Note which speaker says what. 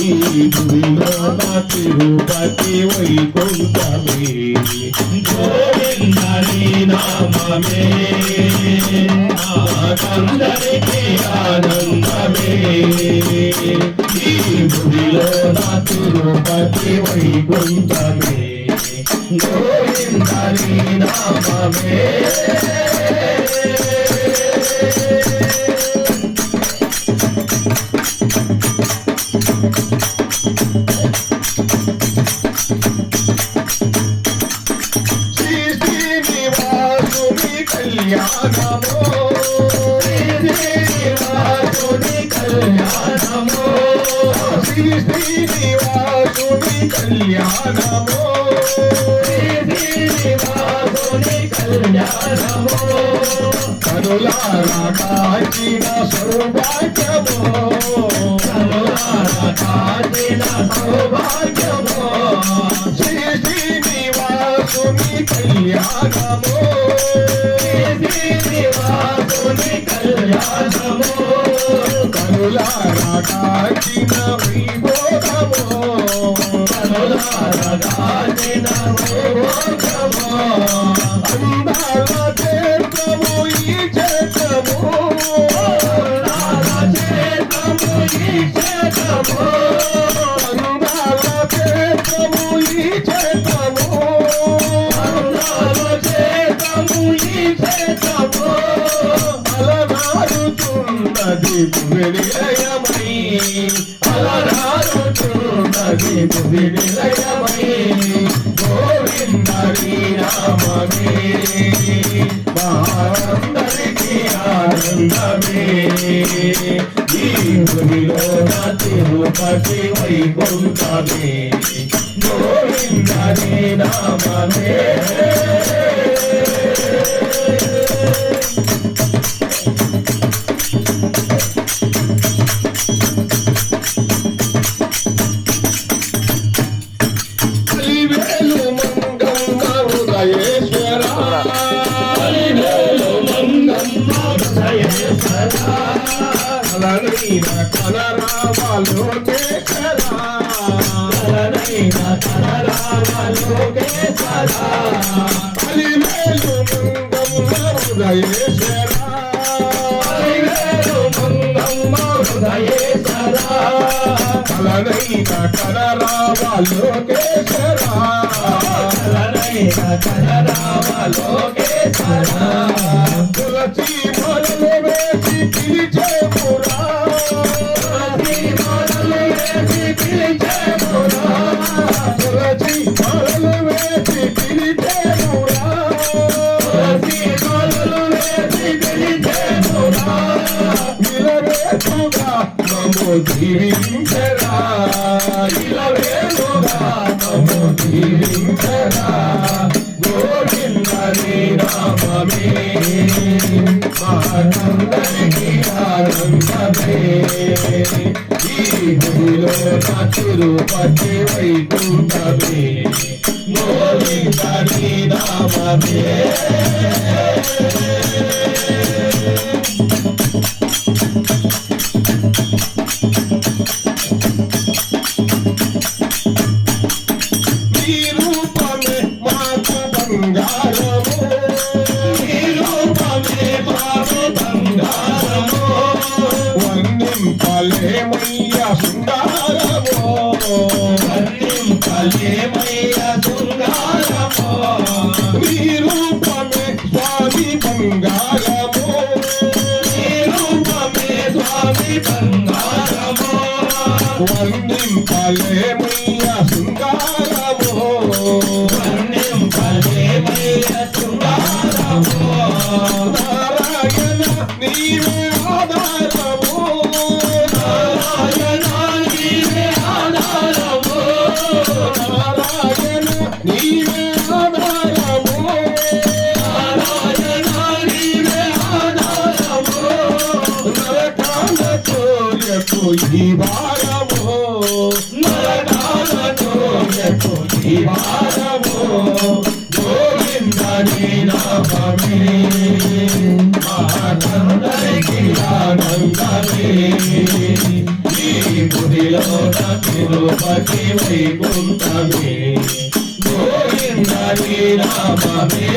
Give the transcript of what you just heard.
Speaker 1: ఈ భూమిలో నా తిరుపతి వైకుంఠమే గోవిందని నామమే నాకందరికీ ఆనందమే ఈ భూమిలో నా తిరుపతి వైకుంఠమే గోవిందని నామమే కళ్యాణమో శ్రీనివాసుని కళ్యాణమో శ్రీనివాసుని కళ్యాణమో శ్రీనివాసుని కళ్యాణమో కనులారా కాచిన సౌభాగ్యమో కనులారా కాచిన సౌభాగ్యమో శ్రీనివాసుని కళ్యాణమో శ్రీనివాసుని కళ్యాణమో కనులారా కాచిన వైభోగమో కనులారా కాచిన వైభోగమో అందాల క్షేత్రము ఈ క్షేత్రము అందాల క్షేత్రము ఈ క్షేత్రము అందాల క్షేత్రము ఈ క్షేత్రము అందాల క్షేత్రము ఈ క్షేత్రము అలరారుతున్నది భువినిలయమై అలరారుతున్నది భువినిలయమై గోవిందని నామమే మనందరికీ ఆనందమే ఈ భూమిలో నా తిరుపతి వైకుంఠమే గోవిందని నామమే తులసి మొదలు వేసి పిలిచే పురా తులసి మొదలు వేసి పిలిచే పురా ఇలవేలుగా నమో దీవించరా ఇలవేలుగా నమో దీవించరా గోవిందని నామమే మనందరికీ ఆనందమే ఈ భూమిలో నా తిరుపతి వైకుంఠమే గోవిందని నామమే గోవిందని నామమే మనందరికీ ఆనందమే గుడిలో తిరుపతి వైకుంఠమే గోవింద నీ నామమే